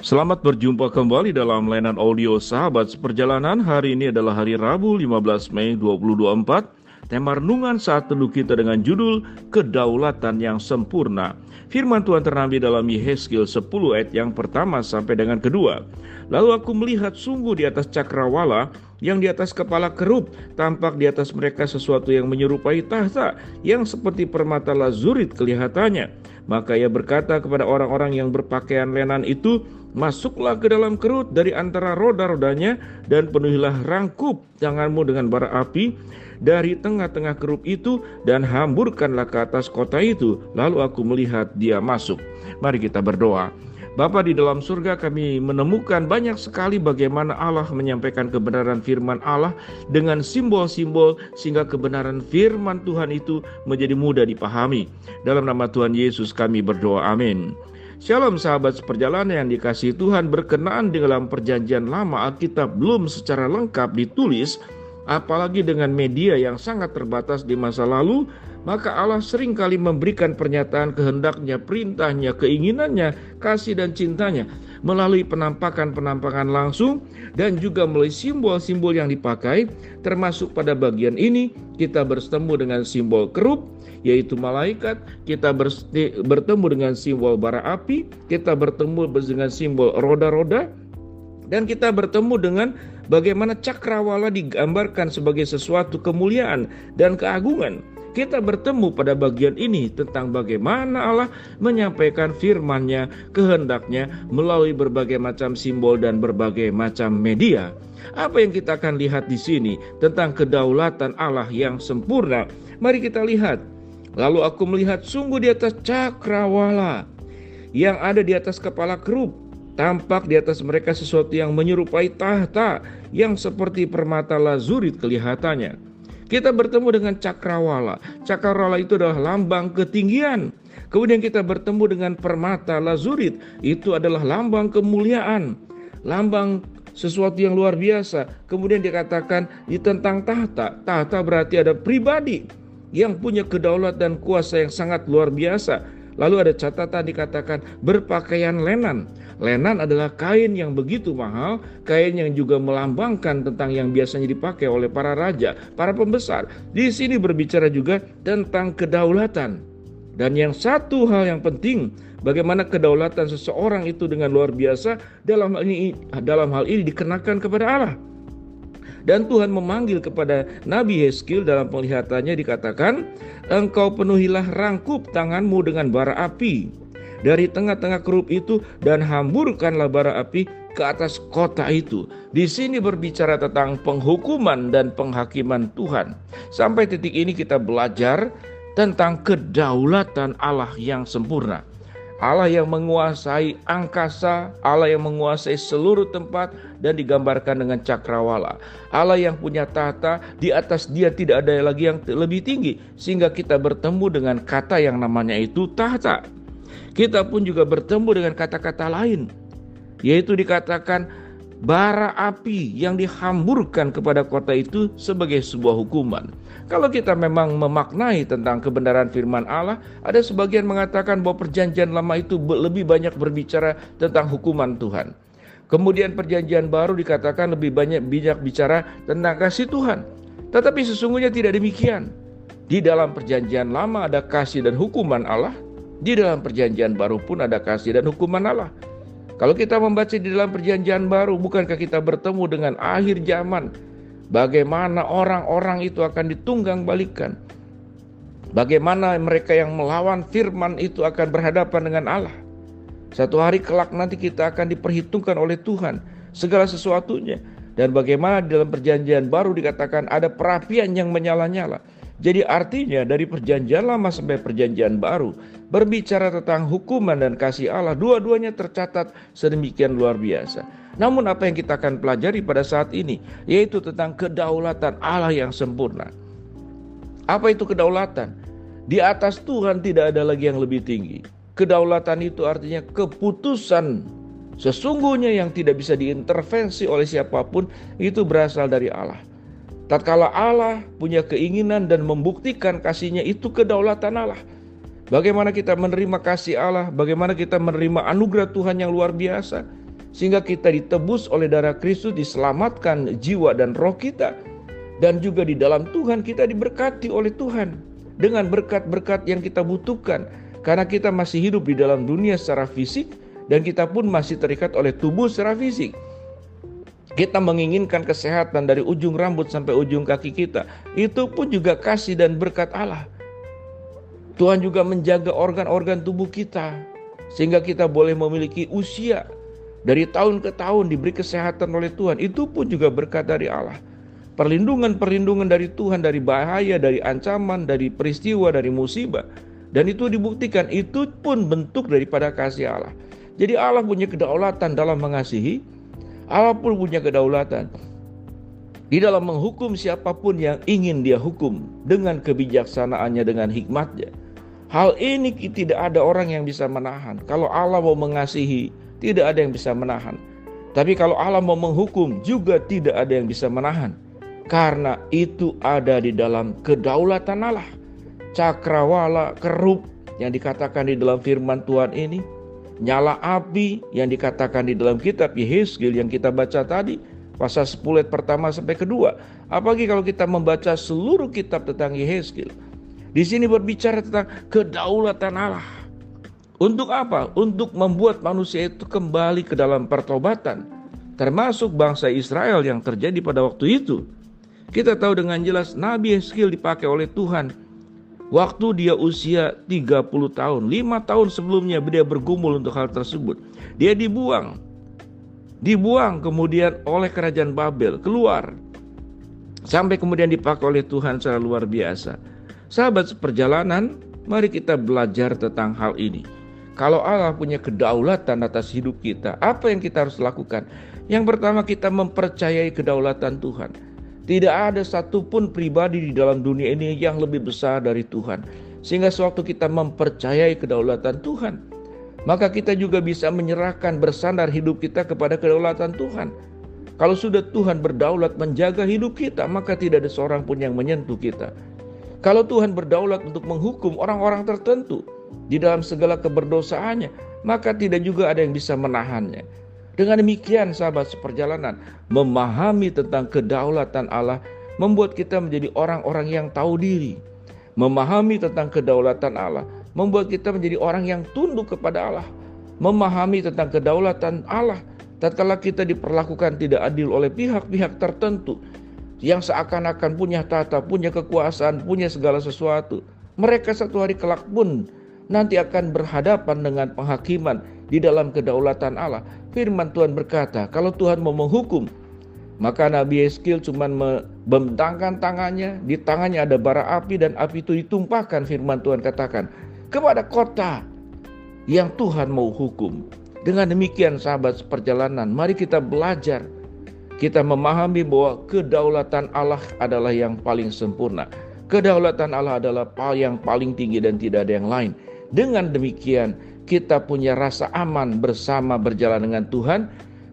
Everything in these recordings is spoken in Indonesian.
Selamat berjumpa kembali dalam layanan audio Sahabat Seperjalanan. Hari ini adalah hari Rabu 15 Mei 2024. Tema renungan saat teduh kita dengan judul Kedaulatan yang Sempurna. Firman Tuhan terambil dalam Yehezkiel 10 ayat yang pertama sampai dengan kedua. Lalu aku melihat sungguh di atas cakrawala, yang di atas kepala kerub, tampak di atas mereka sesuatu yang menyerupai tahta, yang seperti permata lazurit kelihatannya. Maka ia berkata kepada orang-orang yang berpakaian lenan itu, masuklah ke dalam kerut dari antara roda-rodanya, dan penuhilah rangkup tanganmu dengan bara api dari tengah-tengah kerut itu, dan hamburkanlah ke atas kota itu. Lalu aku melihat dia masuk. Mari kita berdoa. Bapa di dalam surga, kami menemukan banyak sekali bagaimana Allah menyampaikan kebenaran firman Allah dengan simbol-simbol, sehingga kebenaran firman Tuhan itu menjadi mudah dipahami. Dalam nama Tuhan Yesus kami berdoa, amin. Shalom sahabat seperjalanan yang dikasihi Tuhan. Berkenaan di dalam perjanjian lama, Alkitab belum secara lengkap ditulis, apalagi dengan media yang sangat terbatas di masa lalu. Maka Allah seringkali memberikan pernyataan kehendaknya, perintahnya, keinginannya, kasih dan cintanya melalui penampakan-penampakan langsung dan juga melalui simbol-simbol yang dipakai. Termasuk pada bagian ini kita bertemu dengan simbol kerub, yaitu malaikat. Kita bertemu dengan simbol bara api, kita bertemu dengan simbol roda-roda, dan kita bertemu dengan bagaimana cakrawala digambarkan sebagai sesuatu kemuliaan dan keagungan. Kita bertemu pada bagian ini tentang bagaimana Allah menyampaikan firman-Nya, kehendaknya melalui berbagai macam simbol dan berbagai macam media. Apa yang kita akan lihat di sini tentang kedaulatan Allah yang sempurna? Mari kita lihat. Lalu aku melihat sungguh di atas cakrawala, yang ada di atas kepala kerub, tampak di atas mereka sesuatu yang menyerupai tahta, yang seperti permata lazurit kelihatannya. Kita bertemu dengan cakrawala. Cakrawala itu adalah lambang ketinggian. Kemudian kita bertemu dengan permata lazurit. Itu adalah lambang kemuliaan, lambang sesuatu yang luar biasa. Kemudian dikatakan tentang tahta. Tahta berarti ada pribadi yang punya kedaulatan dan kuasa yang sangat luar biasa. Lalu ada catatan dikatakan berpakaian lenan. Lenan adalah kain yang begitu mahal, kain yang juga melambangkan tentang yang biasanya dipakai oleh para raja, para pembesar. Di sini berbicara juga tentang kedaulatan. Dan yang satu hal yang penting, bagaimana kedaulatan seseorang itu dengan luar biasa dalam hal ini dikenakan kepada Allah. Dan Tuhan memanggil kepada Nabi Yehezkiel dalam penglihatannya, dikatakan, engkau penuhilah rangkup tanganmu dengan bara api dari tengah-tengah kerub itu, dan hamburkanlah bara api ke atas kota itu. Di sini berbicara tentang penghukuman dan penghakiman Tuhan. Sampai titik ini kita belajar tentang kedaulatan Allah yang sempurna. Allah yang menguasai angkasa, Allah yang menguasai seluruh tempat, dan digambarkan dengan cakrawala. Allah yang punya tahta, di atas dia tidak ada lagi yang lebih tinggi, sehingga kita bertemu dengan kata yang namanya itu tahta. Kita pun juga bertemu dengan kata-kata lain, yaitu dikatakan bara api yang dihamburkan kepada kota itu sebagai sebuah hukuman. Kalau kita memang memaknai tentang kebenaran firman Allah, ada sebagian mengatakan bahwa perjanjian lama itu lebih banyak berbicara tentang hukuman Tuhan. Kemudian perjanjian baru dikatakan lebih banyak bicara tentang kasih Tuhan. Tetapi sesungguhnya tidak demikian. Di dalam perjanjian lama ada kasih dan hukuman Allah. Di dalam perjanjian baru pun ada kasih dan hukuman Allah. Kalau kita membaca di dalam perjanjian baru, bukankah kita bertemu dengan akhir zaman? Bagaimana orang-orang itu akan ditunggang balikan? Bagaimana mereka yang melawan firman itu akan berhadapan dengan Allah? Satu hari kelak nanti kita akan diperhitungkan oleh Tuhan segala sesuatunya. Dan bagaimana di dalam perjanjian baru dikatakan ada perapian yang menyala-nyala. Jadi artinya dari perjanjian lama sampai perjanjian baru berbicara tentang hukuman dan kasih Allah, dua-duanya tercatat sedemikian luar biasa. Namun apa yang kita akan pelajari pada saat ini, yaitu tentang kedaulatan Allah yang sempurna. Apa itu kedaulatan? Di atas Tuhan tidak ada lagi yang lebih tinggi. Kedaulatan itu artinya keputusan sesungguhnya yang tidak bisa diintervensi oleh siapapun, itu berasal dari Allah. Tatkala Allah punya keinginan dan membuktikan kasih-Nya, itu kedaulatan Allah. Bagaimana kita menerima kasih Allah, bagaimana kita menerima anugerah Tuhan yang luar biasa. sehingga kita ditebus oleh darah Kristus, diselamatkan jiwa dan roh kita. Dan juga di dalam Tuhan kita diberkati oleh Tuhan dengan berkat-berkat yang kita butuhkan, karena kita masih hidup di dalam dunia secara fisik dan kita pun masih terikat oleh tubuh secara fisik. Kita menginginkan kesehatan dari ujung rambut sampai ujung kaki kita. Itu pun juga kasih dan berkat Allah. Tuhan juga menjaga organ-organ tubuh kita, sehingga kita boleh memiliki usia dari tahun ke tahun, diberi kesehatan oleh Tuhan. Itu pun juga berkat dari Allah. Perlindungan dari Tuhan, dari bahaya, dari ancaman, dari peristiwa, dari musibah. Dan itu dibuktikan, itu pun bentuk daripada kasih Allah. Jadi Allah punya kedaulatan dalam mengasihi. Allah pun punya kedaulatan di dalam menghukum siapapun yang ingin Dia hukum dengan kebijaksanaannya, dengan hikmatnya. Hal ini tidak ada orang yang bisa menahan. Kalau Allah mau mengasihi, tidak ada yang bisa menahan. Tapi kalau Allah mau menghukum, juga tidak ada yang bisa menahan. Karena itu ada di dalam kedaulatan Allah. Cakrawala, kerup yang dikatakan di dalam firman Tuhan ini, nyala api yang dikatakan di dalam kitab Yehezkiel yang kita baca tadi, pasal 10 ayat pertama sampai kedua. Apalagi kalau kita membaca seluruh kitab tentang Yehezkiel. Di sini berbicara tentang kedaulatan Allah. Untuk apa? Untuk membuat manusia itu kembali ke dalam pertobatan. Termasuk bangsa Israel yang terjadi pada waktu itu. Kita tahu dengan jelas Nabi Yehezkiel dipakai oleh Tuhan waktu dia usia 30 tahun. 5 tahun sebelumnya dia bergumul untuk hal tersebut. Dia dibuang kemudian oleh kerajaan Babel, keluar. Sampai kemudian dipakai oleh Tuhan secara luar biasa. Sahabat seperjalanan, mari kita belajar tentang hal ini. Kalau Allah punya kedaulatan atas hidup kita, apa yang kita harus lakukan? Yang pertama, kita mempercayai kedaulatan Tuhan. Tidak ada satupun pribadi di dalam dunia ini yang lebih besar dari Tuhan. Sehingga sewaktu kita mempercayai kedaulatan Tuhan, maka kita juga bisa menyerahkan, bersandar hidup kita kepada kedaulatan Tuhan. Kalau sudah Tuhan berdaulat menjaga hidup kita, maka tidak ada seorang pun yang menyentuh kita. Kalau Tuhan berdaulat untuk menghukum orang-orang tertentu di dalam segala keberdosaannya, maka tidak juga ada yang bisa menahannya. Dengan demikian sahabat seperjalanan, memahami tentang kedaulatan Allah membuat kita menjadi orang-orang yang tahu diri. Memahami tentang kedaulatan Allah membuat kita menjadi orang yang tunduk kepada Allah. Memahami tentang kedaulatan Allah tatkala kita diperlakukan tidak adil oleh pihak-pihak tertentu yang seakan-akan punya tata, punya kekuasaan, punya segala sesuatu. Mereka satu hari kelak pun nanti akan berhadapan dengan penghakiman di dalam kedaulatan Allah. Firman Tuhan berkata, kalau Tuhan mau menghukum, maka Nabi Yehezkiel cuma membentangkan tangannya, di tangannya ada bara api dan api itu ditumpahkan. Firman Tuhan katakan kepada kota yang Tuhan mau hukum. Dengan demikian sahabat seperjalanan, mari kita belajar. Kita memahami bahwa kedaulatan Allah adalah yang paling sempurna. Kedaulatan Allah adalah yang paling tinggi dan tidak ada yang lain. Dengan demikian kita punya rasa aman bersama berjalan dengan Tuhan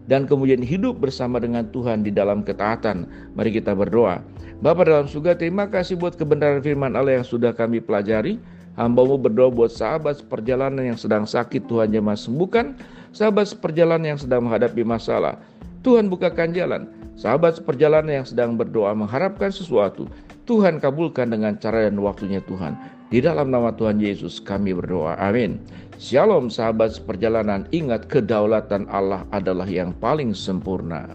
dan kemudian hidup bersama dengan Tuhan di dalam ketaatan. Mari kita berdoa. Bapa dalam surga, terima kasih buat kebenaran firman Allah yang sudah kami pelajari. Hamba-Mu berdoa buat sahabat seperjalanan yang sedang sakit, Tuhan jamah sembuhkan. Sahabat seperjalanan yang sedang menghadapi masalah, Tuhan bukakan jalan. Sahabat seperjalanan yang sedang berdoa mengharapkan sesuatu, Tuhan kabulkan dengan cara dan waktunya Tuhan. Di dalam nama Tuhan Yesus kami berdoa, amin. Shalom sahabat seperjalanan, ingat kedaulatan Allah adalah yang paling sempurna.